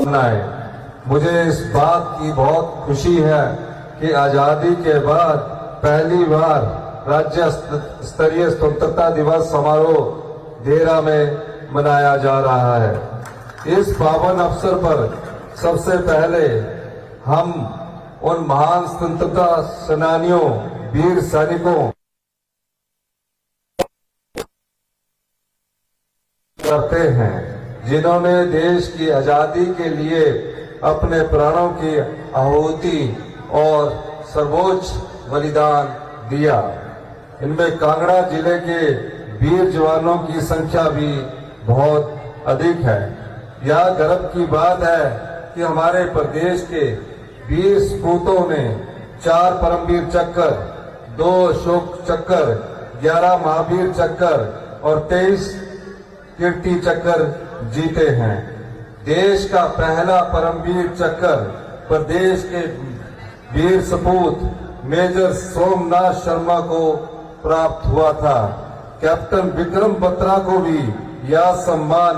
शुभकामनाएं। मुझे इस बात की बहुत खुशी है कि आजादी के बाद पहली बार राज्य स्तरीय स्वतंत्रता दिवस समारोह देहरा में मनाया जा रहा है। इस पावन अवसर पर सबसे पहले हम उन महान स्वतंत्रता सेनानियों, वीर सैनिकों करते हैं जिन्होंने देश की आजादी के लिए अपने प्राणों की आहुति और सर्वोच्च बलिदान दिया। इनमें कांगड़ा जिले के वीर जवानों की संख्या भी बहुत अधिक है। यह गर्व की बात है कि हमारे प्रदेश के वीर सपूतों ने 4 परमवीर चक्र, 2 अशोक चक्र, 11 महावीर चक्र और 23 कीर्ति चक्र जीते हैं। देश का पहला परमवीर चक्र प्रदेश के वीर सपूत मेजर सोमनाथ शर्मा को प्राप्त हुआ था। कैप्टन विक्रम बत्रा को भी यह सम्मान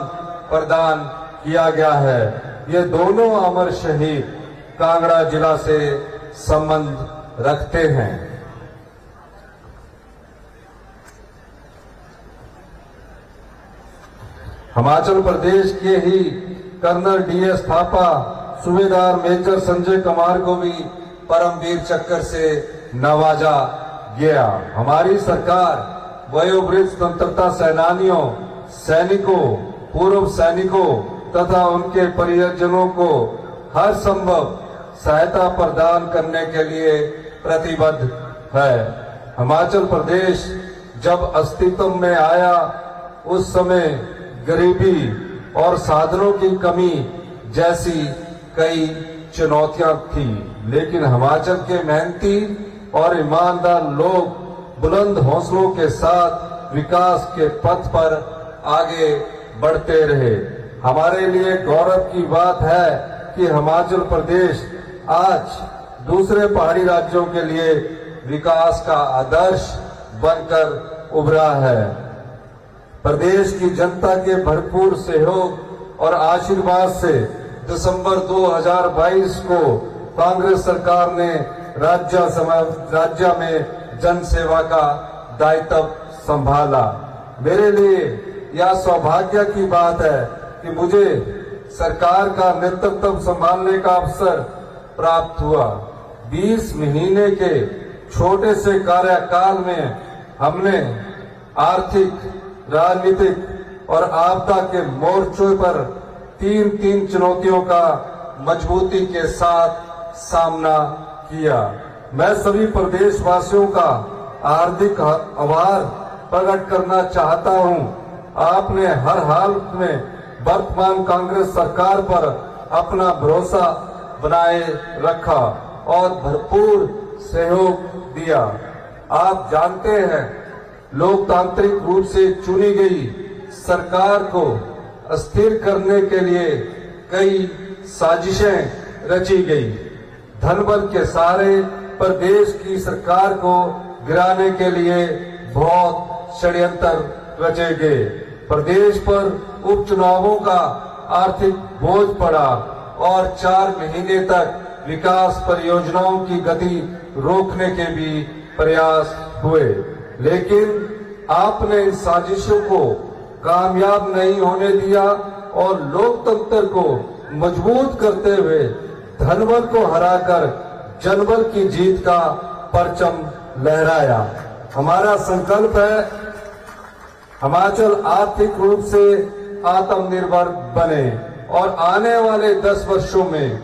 प्रदान किया गया है। ये दोनों अमर शहीद कांगड़ा जिला से संबंध रखते हैं। हिमाचल प्रदेश के ही कर्नल DS थापा, सूबेदार मेजर संजय कुमार को भी परमवीर चक्र से नवाजा गया। हमारी सरकार वयोवृद्ध स्वतंत्रता सेनानियों, सैनिकों, पूर्व सैनिकों तथा उनके परिजनों को हर संभव सहायता प्रदान करने के लिए प्रतिबद्ध है। हिमाचल प्रदेश जब अस्तित्व में आया उस समय गरीबी और साधनों की कमी जैसी कई चुनौतियां थी, लेकिन हिमाचल के मेहनती और ईमानदार लोग बुलंद हौसलों के साथ विकास के पथ पर आगे बढ़ते रहे। हमारे लिए गौरव की बात है कि हिमाचल प्रदेश आज दूसरे पहाड़ी राज्यों के लिए विकास का आदर्श बनकर उभरा है। प्रदेश की जनता के भरपूर सहयोग और आशीर्वाद से दिसंबर 2022 को कांग्रेस सरकार ने राज्य में जन सेवा का दायित्व संभाला। मेरे लिए यह सौभाग्य की बात है कि मुझे सरकार का नेतृत्व संभालने का अवसर प्राप्त हुआ। 20 महीने के छोटे से कार्यकाल में हमने आर्थिक, राजनीतिक और आपदा के मोर्चों पर तीन चुनौतियों का मजबूती के साथ सामना किया। मैं सभी प्रदेशवासियों का हार्दिक आभार प्रकट करना चाहता हूं। आपने हर हाल में वर्तमान कांग्रेस सरकार पर अपना भरोसा बनाए रखा और भरपूर सहयोग दिया। आप जानते हैं, लोकतांत्रिक रूप से चुनी गई सरकार को अस्थिर करने के लिए कई साजिशें रची गई। धनबल के सहारे प्रदेश की सरकार को गिराने के लिए बहुत षड्यंत्र रचे गए। प्रदेश पर उपचुनावों का आर्थिक बोझ पड़ा और 4 महीने तक विकास परियोजनाओं की गति रोकने के भी प्रयास हुए, लेकिन आपने इन साजिशों को कामयाब नहीं होने दिया और लोकतंत्र को मजबूत करते हुए धनबल को हराकर जनबल की जीत का परचम लहराया। हमारा संकल्प है हिमाचल आर्थिक रूप से आत्मनिर्भर बने और आने वाले 10 वर्षों में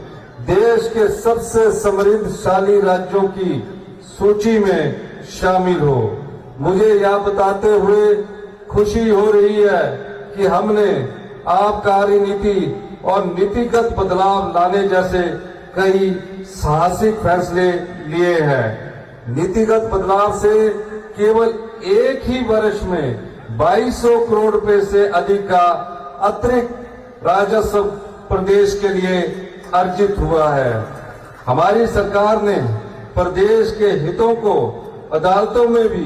देश के सबसे समृद्धशाली राज्यों की सूची में शामिल हो। मुझे यह बताते हुए खुशी हो रही है कि हमने आबकारी नीति और नीतिगत बदलाव लाने जैसे कई साहसिक फैसले लिए हैं। नीतिगत बदलाव से केवल एक ही वर्ष में 2200 करोड़ रुपए से अधिक का अतिरिक्त राजस्व प्रदेश के लिए अर्जित हुआ है। हमारी सरकार ने प्रदेश के हितों को अदालतों में भी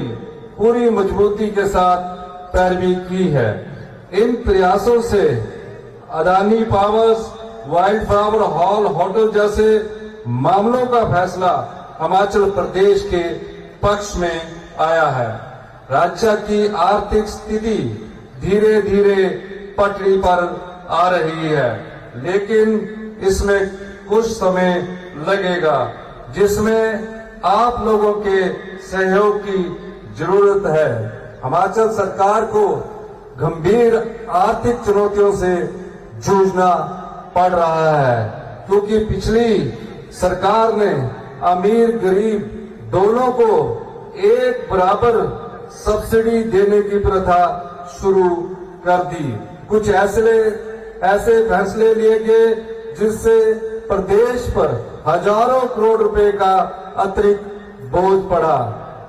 पूरी मजबूती के साथ पैरवी की है। इन प्रयासों से Adani powers, wild flower hall hotel जैसे मामलों का फैसला हिमाचल प्रदेश के पक्ष में आया है। राज्य की आर्थिक स्थिति धीरे धीरे पटरी पर आ रही है, लेकिन इसमें कुछ समय लगेगा, जिसमें आप लोगों के सहयोग की जरूरत है। हिमाचल सरकार को गंभीर आर्थिक चुनौतियों से जूझना पड़ रहा है, क्योंकि पिछली सरकार ने अमीर गरीब दोनों को एक बराबर सब्सिडी देने की प्रथा शुरू कर दी। कुछ ऐसे फैसले लिए गए जिससे प्रदेश पर हजारों करोड़ रुपए का अतिरिक्त बोझ पड़ा।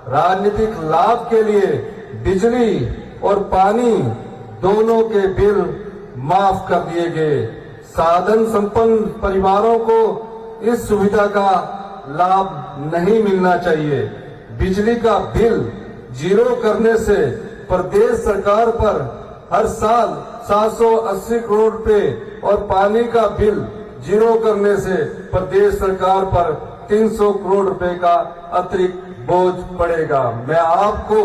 राजनीतिक लाभ के लिए बिजली और पानी दोनों के बिल माफ कर दिए गए। साधन संपन्न परिवारों को इस सुविधा का लाभ नहीं मिलना चाहिए। बिजली का बिल जीरो करने से प्रदेश सरकार पर हर साल 780 करोड़ रुपए और पानी का बिल जीरो करने से प्रदेश सरकार पर 300 करोड़ रुपए का अतिरिक्त बोझ पड़ेगा। मैं आपको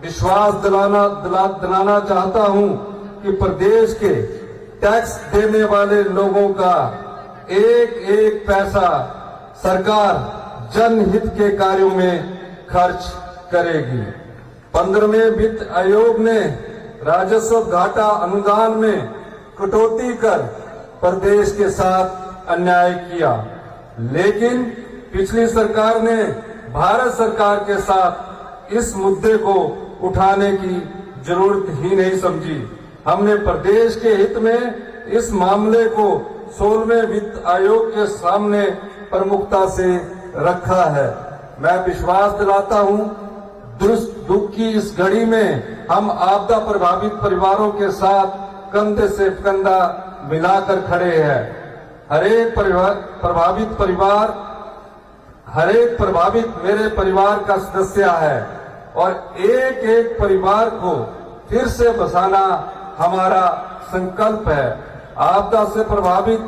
विश्वास दिलाना चाहता हूं कि प्रदेश के टैक्स देने वाले लोगों का एक एक पैसा सरकार जनहित के कार्यों में खर्च करेगी। 15वें वित्त आयोग ने राजस्व घाटा अनुदान में कटौती कर प्रदेश के साथ अन्याय किया, लेकिन पिछली सरकार ने भारत सरकार के साथ इस मुद्दे को उठाने की जरूरत ही नहीं समझी। हमने प्रदेश के हित में इस मामले को 16वें वित्त आयोग के सामने प्रमुखता से रखा है। मैं विश्वास दिलाता हूं, दुख की इस घड़ी में हम आपदा प्रभावित परिवारों के साथ कंधे से कंधा मिलाकर खड़े हैं। हरेक प्रभावित मेरे परिवार का सदस्य है और एक एक परिवार को फिर से बसाना हमारा संकल्प है। आपदा से प्रभावित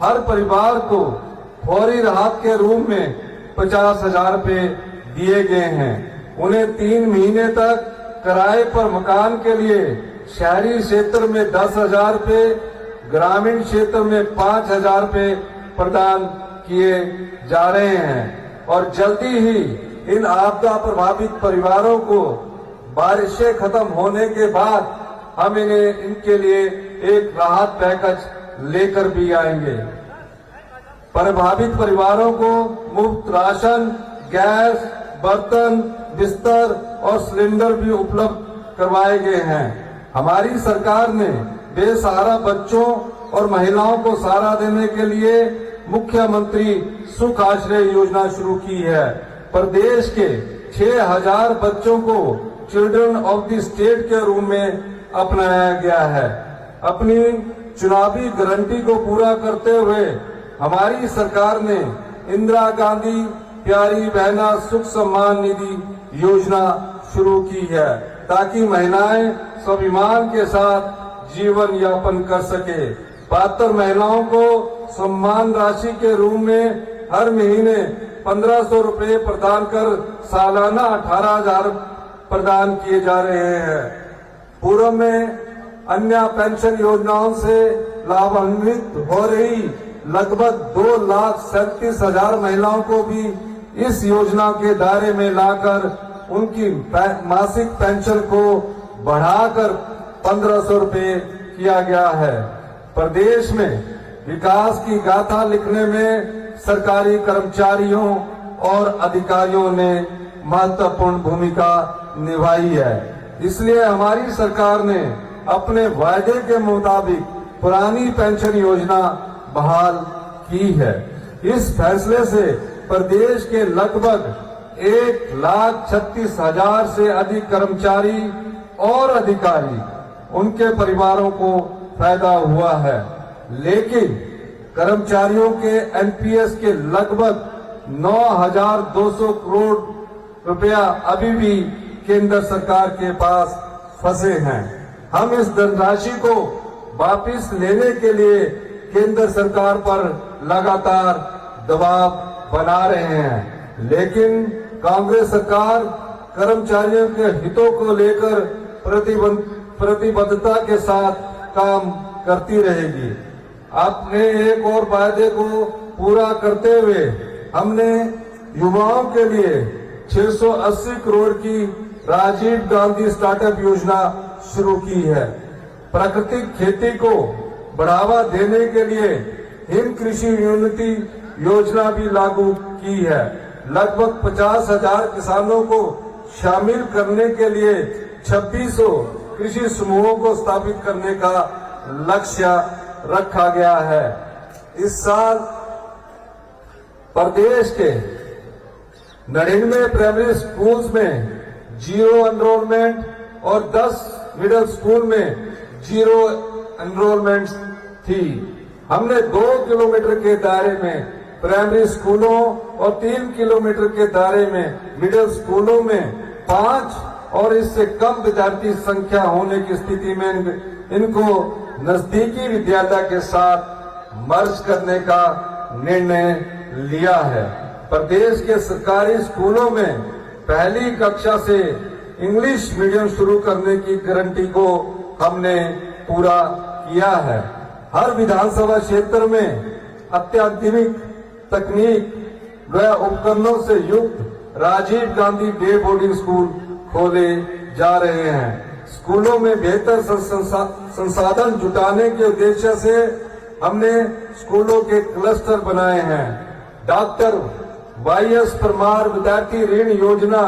हर परिवार को फौरी राहत के रूप में 50,000 रुपए दिए गए हैं। उन्हें 3 महीने तक किराए पर मकान के लिए शहरी क्षेत्र में 10,000 रुपए, ग्रामीण क्षेत्र में 5,000 रुपए प्रदान किए जा रहे हैं और जल्दी ही इन आपदा प्रभावित परिवारों को बारिशें खत्म होने के बाद हम इनके लिए एक राहत पैकेज लेकर भी आएंगे। प्रभावित परिवारों को मुफ्त राशन, गैस, बर्तन, बिस्तर और सिलेंडर भी उपलब्ध करवाए गए हैं। हमारी सरकार ने बेसहारा बच्चों और महिलाओं को सहारा देने के लिए मुख्यमंत्री सुख आश्रय योजना शुरू की है। प्रदेश के 6,000 बच्चों को चिल्ड्रन ऑफ द स्टेट के रूप में अपनाया गया है। अपनी चुनावी गारंटी को पूरा करते हुए हमारी सरकार ने इंदिरा गांधी प्यारी बहना सुख सम्मान निधि योजना शुरू की है, ताकि महिलाएं स्वाभिमान के साथ जीवन यापन कर सके। पात्र महिलाओं को सम्मान राशि के रूप में हर महीने 1,500 रुपए प्रदान कर सालाना 18,000 प्रदान किए जा रहे हैं। पूर्व में अन्य पेंशन योजनाओं से लाभान्वित हो रही लगभग 2,37,000 महिलाओं को भी इस योजना के दायरे में लाकर उनकी मासिक पेंशन को बढ़ाकर 1,500 रुपए किया गया है। प्रदेश में विकास की गाथा लिखने में सरकारी कर्मचारियों और अधिकारियों ने महत्वपूर्ण भूमिका निभाई है। इसलिए हमारी सरकार ने अपने वायदे के मुताबिक पुरानी पेंशन योजना बहाल की है। इस फैसले से प्रदेश के लगभग 1,36,000 से अधिक कर्मचारी और अधिकारी उनके परिवारों को फायदा हुआ है, लेकिन कर्मचारियों के एनपीएस के लगभग 9,200 करोड़ रुपया अभी भी केंद्र सरकार के पास फंसे हैं। हम इस धनराशि को वापस लेने के लिए केंद्र सरकार पर लगातार दबाव बना रहे हैं, लेकिन कांग्रेस सरकार कर्मचारियों के हितों को लेकर प्रतिबद्धता के साथ काम करती रहेगी। अपने एक और वायदे को पूरा करते हुए हमने युवाओं के लिए 680 करोड़ की राजीव गांधी स्टार्टअप योजना शुरू की है। प्राकृतिक खेती को बढ़ावा देने के लिए हिम कृषि यूनिटी योजना भी लागू की है। लगभग 50,000 किसानों को शामिल करने के लिए 2600 कृषि समूहों को स्थापित करने का लक्ष्य रखा गया है। इस साल प्रदेश के 99 प्राइमरी स्कूल्स में जीरो एनरोलमेंट और 10 मिडिल स्कूल में जीरो एनरोलमेंट थी। हमने 2 किलोमीटर के दायरे में प्राइमरी स्कूलों और 3 किलोमीटर के दायरे में मिडिल स्कूलों में 5 और इससे कम विद्यार्थी संख्या होने की स्थिति में इनको नजदीकी विद्यालय के साथ मर्ज करने का निर्णय लिया है। प्रदेश के सरकारी स्कूलों में पहली कक्षा से इंग्लिश मीडियम शुरू करने की गारंटी को हमने पूरा किया है। हर विधानसभा क्षेत्र में अत्याधुनिक तकनीक व उपकरणों से युक्त Rajiv Gandhi day boarding school खोले जा रहे हैं। स्कूलों में बेहतर संसाधन जुटाने के उद्देश्य से हमने स्कूलों के क्लस्टर बनाए हैं। डॉक्टर वाईएस परमार विद्यार्थी ऋण योजना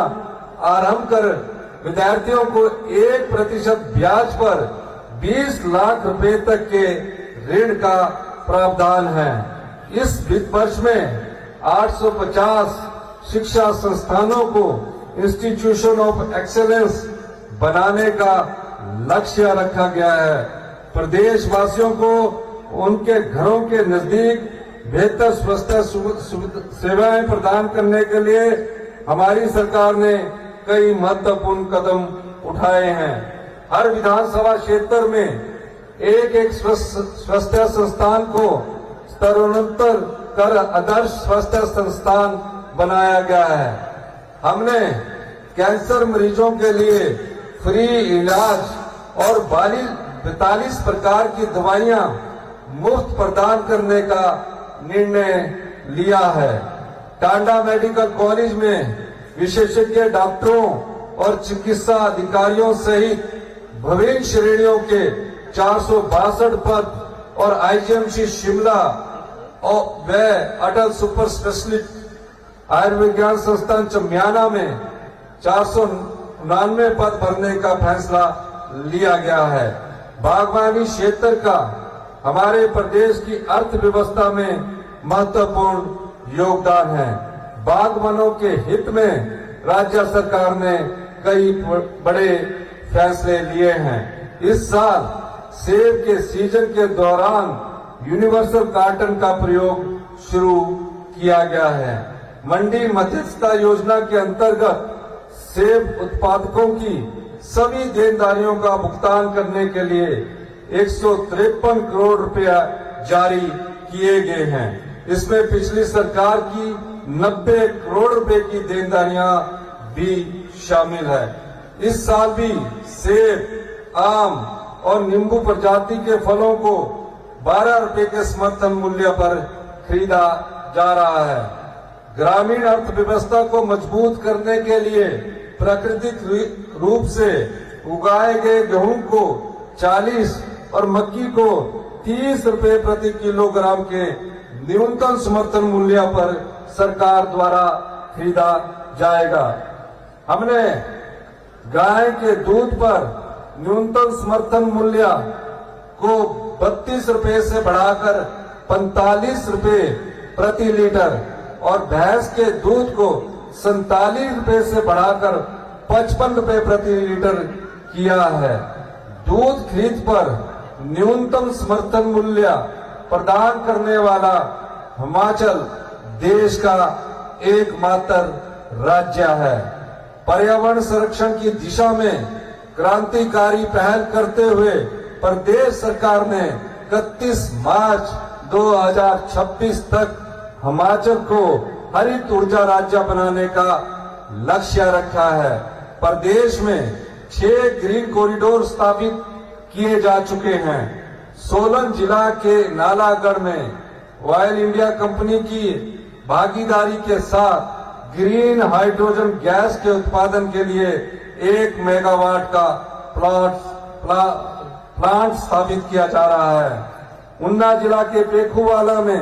आरंभ कर विद्यार्थियों को 1% ब्याज पर 20 लाख रुपए तक के ऋण का प्रावधान है। इस वित्त वर्ष में 850 शिक्षा संस्थानों को इंस्टीट्यूशन ऑफ एक्सेलेंस बनाने का लक्ष्य रखा गया है। प्रदेश वासियों को उनके घरों के नजदीक बेहतर स्वास्थ्य सेवाएं प्रदान करने के लिए हमारी सरकार ने कई महत्वपूर्ण कदम उठाए हैं। हर विधानसभा क्षेत्र में एक स्वास्थ्य संस्थान को स्तरोन्नत कर आदर्श स्वास्थ्य संस्थान बनाया गया है। हमने कैंसर मरीजों के लिए फ्री इलाज और 42 प्रकार की दवाइयां मुफ्त प्रदान करने का निर्णय लिया है। टांडा मेडिकल कॉलेज में विशेषज्ञ डॉक्टरों और चिकित्सा अधिकारियों सहित विभिन्न श्रेणियों के 462 पद और आईजीएमसी शिमला और व अटल सुपर स्पेशलिस्ट आयुर्विज्ञान संस्थान चमियाना में 499 पद भरने का फैसला लिया गया है। बागवानी क्षेत्र का हमारे प्रदेश की अर्थव्यवस्था में महत्वपूर्ण योगदान है। बागवानों के हित में राज्य सरकार ने कई बड़े फैसले लिए हैं। इस साल सेब के सीजन के दौरान यूनिवर्सल कार्टन का प्रयोग शुरू किया गया है। मंडी मध्यस्थता योजना के अंतर्गत सेब उत्पादकों की सभी देनदारियों का भुगतान करने के लिए 153 करोड़ रुपया जारी किए गए हैं। इसमें पिछली सरकार की 90 करोड़ रुपए की देनदारियां भी शामिल है। इस साल भी सेब, आम और नींबू प्रजाति के फलों को 12 रुपए के समर्थन मूल्य पर खरीदा जा रहा है। ग्रामीण अर्थव्यवस्था को मजबूत करने के लिए प्राकृतिक रूप से उगाए गए गेहूं को 40 और मक्की को 30 रुपए प्रति किलोग्राम के न्यूनतम समर्थन मूल्य पर सरकार द्वारा खरीदा जाएगा। हमने गाय के दूध पर न्यूनतम समर्थन मूल्य को 32 रुपए से बढ़ाकर 45 रुपए प्रति लीटर और भैंस के दूध को 47 रुपए से बढ़ाकर 55 रुपए प्रति लीटर किया है। दूध खरीद पर न्यूनतम समर्थन मूल्य प्रदान करने वाला हिमाचल देश का एकमात्र राज्य है। पर्यावरण संरक्षण की दिशा में क्रांतिकारी पहल करते हुए प्रदेश सरकार ने 31 मार्च 2026 तक हिमाचल को हरित ऊर्जा राज्य बनाने का लक्ष्य रखा है। प्रदेश में 6 ग्रीन कॉरिडोर स्थापित किए जा चुके हैं। सोलन जिला के नालागढ़ में ऑयल इंडिया कंपनी की भागीदारी के साथ ग्रीन हाइड्रोजन गैस के उत्पादन के लिए 1 मेगावाट का प्लांट स्थापित किया जा रहा है। ऊना जिला के पेखुवाला में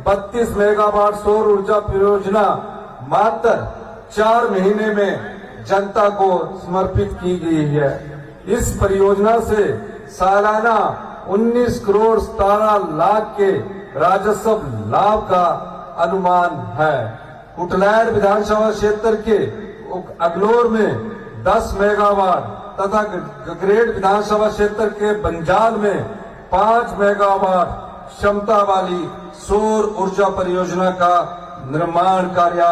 32 मेगावाट सौर ऊर्जा परियोजना मात्र 4 महीने में जनता को समर्पित की गई है। इस परियोजना से सालाना 19 करोड़ 17 लाख के राजस्व लाभ का अनुमान है। कुटलैड विधानसभा क्षेत्र के अगलोर में 10 मेगावाट तथा गगरेट विधानसभा क्षेत्र के बंजाल में 5 मेगावाट क्षमता वाली सौर ऊर्जा परियोजना का निर्माण कार्य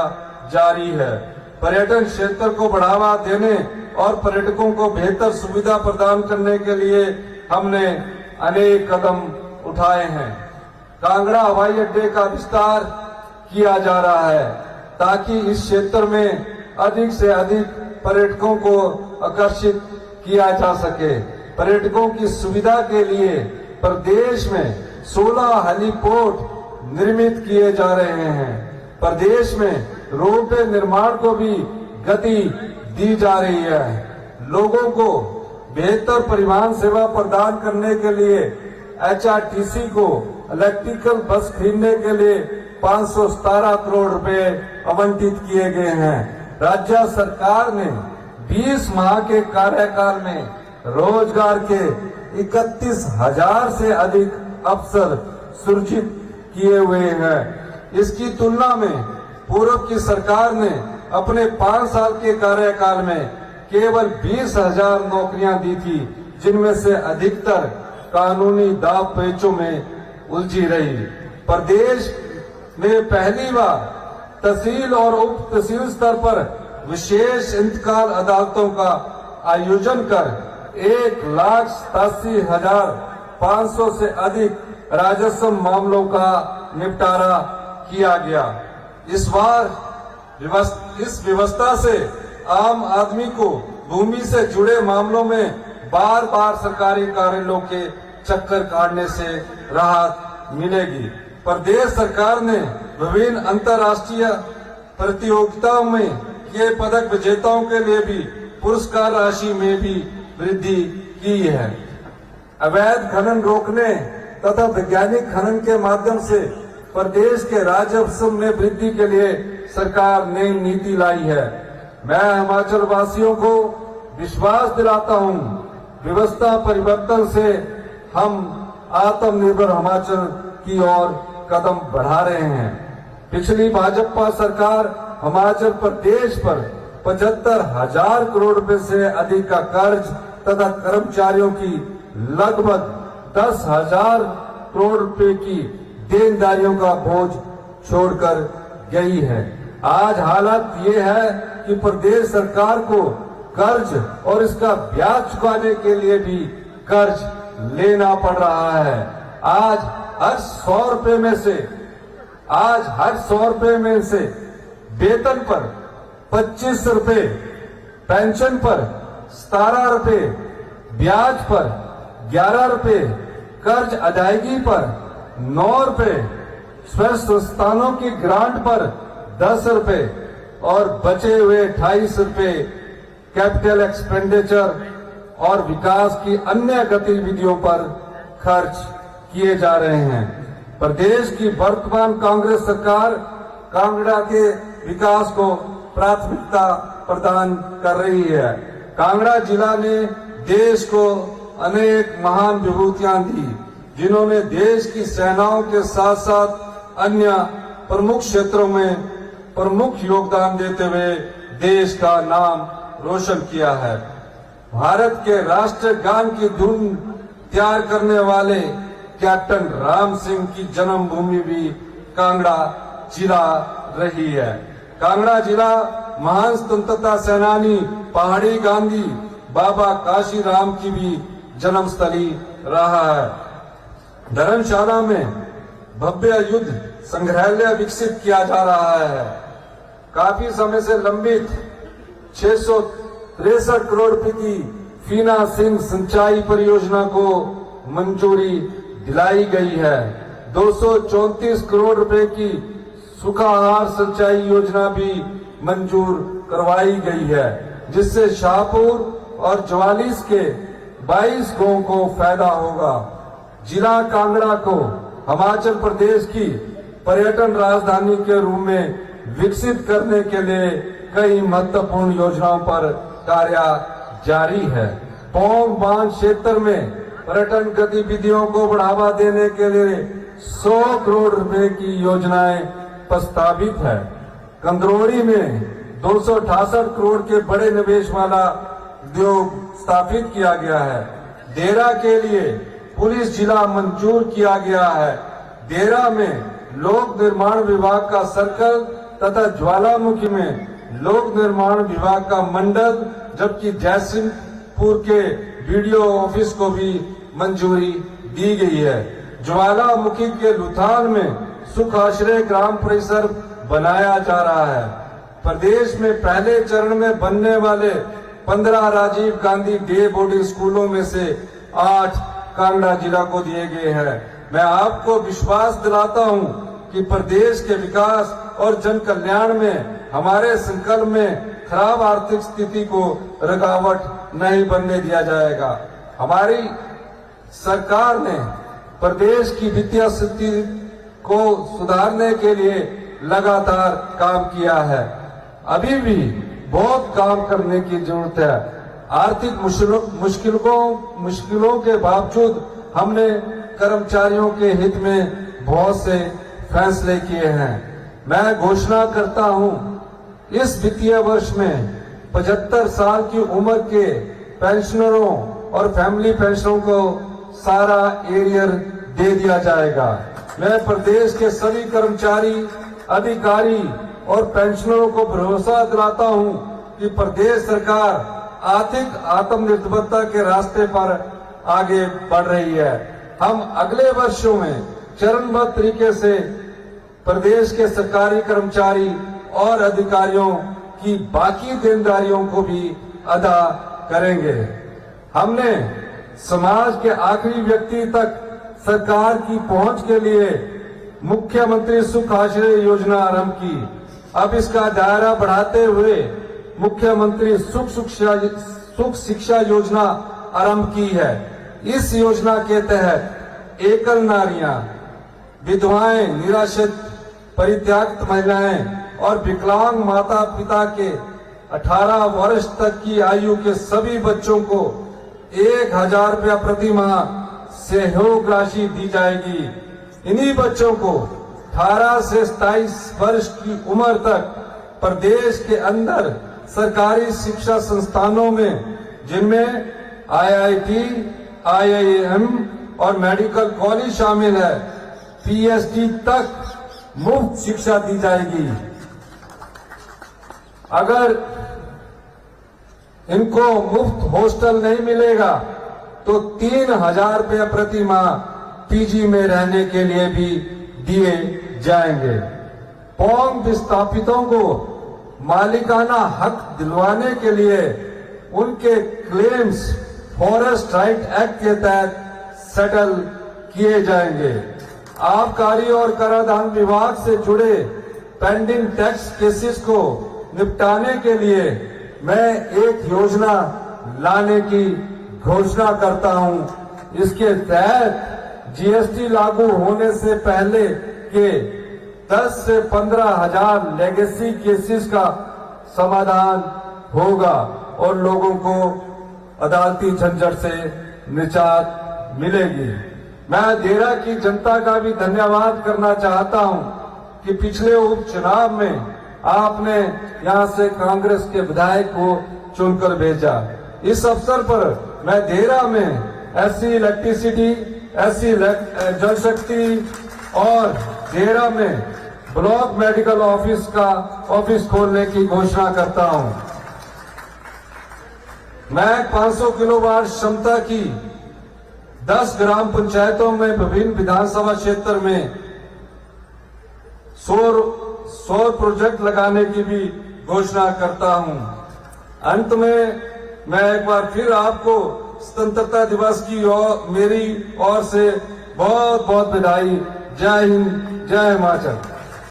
जारी है। पर्यटन क्षेत्र को बढ़ावा देने और पर्यटकों को बेहतर सुविधा प्रदान करने के लिए हमने अनेक कदम उठाए हैं। कांगड़ा हवाई अड्डे का विस्तार किया जा रहा है ताकि इस क्षेत्र में अधिक से अधिक पर्यटकों को आकर्षित किया जा सके। पर्यटकों की सुविधा के लिए प्रदेश में 16 हेलीपोर्ट निर्मित किए जा रहे हैं। प्रदेश में रोपवे निर्माण को भी गति दी जा रही है। लोगों को बेहतर परिवहन सेवा प्रदान करने के लिए HRTC को इलेक्ट्रिकल बस खरीदने के लिए 517 करोड़ रुपए आवंटित किए गए हैं। राज्य सरकार ने 20 माह के कार्यकाल में रोजगार के 31,000 से अधिक अवसर सृजित किए हुए हैं। इसकी तुलना में पूर्व की सरकार ने अपने 5 साल के कार्यकाल में केवल 20,000 नौकरियां दी थी, जिनमें से अधिकतर कानूनी दाव पेचों में उलझी रही। प्रदेश में पहली बार तहसील और उप तहसील स्तर पर विशेष इंतकाल अदालतों का आयोजन कर 1,87,500 से अधिक राजस्व मामलों का निपटारा किया गया। इस व्यवस्था से आम आदमी को भूमि से जुड़े मामलों में बार बार सरकारी कार्यालयों के चक्कर काटने से राहत मिलेगी। प्रदेश सरकार ने विभिन्न अंतर्राष्ट्रीय प्रतियोगिताओं में किए पदक विजेताओं के लिए भी पुरस्कार राशि में भी वृद्धि की है। अवैध खनन रोकने तथा वैज्ञानिक खनन के माध्यम से प्रदेश के राजस्व में वृद्धि के लिए सरकार नई नीति लाई है। मैं हिमाचल वासियों को विश्वास दिलाता हूं, व्यवस्था परिवर्तन से हम आत्मनिर्भर हिमाचल की ओर कदम बढ़ा रहे हैं। पिछली भाजपा सरकार हिमाचल प्रदेश पर 75,000 करोड़ रुपए से अधिक का कर्ज तथा कर्मचारियों की लगभग 10,000 करोड़ रुपए की देनदारियों का बोझ छोड़कर गई है। आज हालत ये है कि प्रदेश सरकार को कर्ज और इसका ब्याज चुकाने के लिए भी कर्ज लेना पड़ रहा है। आज हर 100 रुपए में से वेतन पर 25 रुपए, पेंशन पर 17 रुपए, ब्याज पर 11 रुपए, कर्ज अदायगी पर 9 रुपए, स्वास्थ्य संस्थानों की ग्रांट पर 10 रुपए और बचे हुए 28 रुपए कैपिटल एक्सपेंडिचर और विकास की अन्य गतिविधियों पर खर्च किए जा रहे हैं। प्रदेश की वर्तमान कांग्रेस सरकार कांगड़ा के विकास को प्राथमिकता प्रदान कर रही है। कांगड़ा जिला ने देश को अनेक महान विभूतियां दी, जिन्होंने देश की सेनाओं के साथ साथ अन्य प्रमुख क्षेत्रों में प्रमुख योगदान देते हुए देश का नाम रोशन किया है। भारत के राष्ट्रीय गान की धुन तैयार करने वाले कैप्टन राम सिंह की जन्मभूमि भी कांगड़ा जिला रही है। कांगड़ा जिला महान स्वतंत्रता सेनानी पहाड़ी गांधी बाबा काशीराम की भी जन्मस्थली रहा है। धर्मशाला में भव्य युद्ध संग्रहालय विकसित किया जा रहा है। काफी समय से लंबित 663 करोड़ रुपए की फीना सिंह सिंचाई परियोजना को मंजूरी दिलाई गई है। 234 करोड़ रुपए की सूखाहार सिंचाई योजना भी मंजूर करवाई गई है, जिससे शाहपुर और ज्वालिस के 22 गांवों को फायदा होगा। जिला कांगड़ा को हिमाचल प्रदेश की पर्यटन राजधानी के रूप में विकसित करने के लिए कई महत्वपूर्ण योजनाओं पर कार्य जारी है। पौंग बांध क्षेत्र में पर्यटन गतिविधियों को बढ़ावा देने के लिए 100 करोड़ रुपए की योजनाएं प्रस्तावित है। कंदरौड़ी में 268 करोड़ के बड़े निवेश वाला उद्योग स्थापित किया गया है। देरा के लिए पुलिस जिला मंजूर किया गया है। देरा में लोक निर्माण विभाग का सर्कल तथा ज्वालामुखी में लोक निर्माण विभाग का मंडल, जबकि जयसिंहपुर के बीडीओ ऑफिस को भी मंजूरी दी गई है। ज्वालामुखी के लुथान में सुख आश्रय ग्राम परिसर बनाया जा रहा है। प्रदेश में पहले चरण में बनने वाले 15 राजीव गांधी डे बोर्डिंग स्कूलों में से 8 कांगड़ा जिला को दिए गए हैं। मैं आपको विश्वास दिलाता हूं कि प्रदेश के विकास और जन कल्याण में हमारे संकल्प में खराब आर्थिक स्थिति को रुकावट नहीं बनने दिया जाएगा। हमारी सरकार ने प्रदेश की वित्तीय स्थिति को सुधारने के लिए लगातार काम किया है। अभी भी बहुत काम करने की जरूरत है। आर्थिक मुश्किलों के बावजूद हमने कर्मचारियों के हित में बहुत से फैसले किए हैं। मैं घोषणा करता हूं, इस वित्तीय वर्ष में 75 साल की उम्र के पेंशनरों और फैमिली पेंशनरों को सारा एरियर दे दिया जाएगा। मैं प्रदेश के सभी कर्मचारी, अधिकारी और पेंशनरों को भरोसा दिलाता हूं कि प्रदेश सरकार आर्थिक आत्मनिर्भरता के रास्ते पर आगे बढ़ रही है। हम अगले वर्षों में चरणबद्ध तरीके से प्रदेश के सरकारी कर्मचारी और अधिकारियों की बाकी देनदारियों को भी अदा करेंगे। हमने समाज के आखिरी व्यक्ति तक सरकार की पहुंच के लिए मुख्यमंत्री सुख आश्रय योजना आरंभ की। अब इसका दायरा बढ़ाते हुए मुख्यमंत्री सुख शिक्षा योजना आरंभ की है। इस योजना के तहत एकल नारियां, विधवाएं, निराश्रित, परित्यक्त महिलाएं और विकलांग माता पिता के 18 वर्ष तक की आयु के सभी बच्चों को 1000 रुपया प्रति माह सहयोग राशि दी जाएगी। इन्हीं बच्चों को 18 से 27 वर्ष की उम्र तक प्रदेश के अंदर सरकारी शिक्षा संस्थानों में, जिनमें IIT, IIM और मेडिकल कॉलेज शामिल है, PhD तक मुफ्त शिक्षा दी जाएगी। अगर इनको मुफ्त हॉस्टल नहीं मिलेगा तो 3000 रुपया प्रति माह पीजी में रहने के लिए भी दिए जाएंगे। पौंग विस्थापितों को मालिकाना हक दिलवाने के लिए उनके क्लेम्स फॉरेस्ट राइट एक्ट के तहत सेटल किए जाएंगे। आबकारी और कराधान विभाग से जुड़े पेंडिंग टैक्स केसेस को निपटाने के लिए मैं एक योजना लाने की घोषणा करता हूं। इसके तहत GST लागू होने से पहले के 10 से 15 हजार लेगेसी केसेस का समाधान होगा और लोगों को अदालती झंझट से निजात मिलेगी। मैं देरा की जनता का भी धन्यवाद करना चाहता हूं कि पिछले उपचुनाव में आपने यहां से कांग्रेस के विधायक को चुनकर भेजा। इस अवसर पर मैं देरा में SC इलेक्ट्रिसिटी, SC जल शक्ति और देरा में ब्लॉक मेडिकल ऑफिस खोलने की घोषणा करता हूं। मैं 500 किलोवाट क्षमता की 10 ग्राम पंचायतों में विभिन्न विधानसभा क्षेत्र में सौर प्रोजेक्ट लगाने की भी घोषणा करता हूं। अंत में मैं एक बार फिर आपको स्वतंत्रता दिवस की मेरी ओर से बहुत बहुत बधाई। जय हिंद, जय हिमाचल।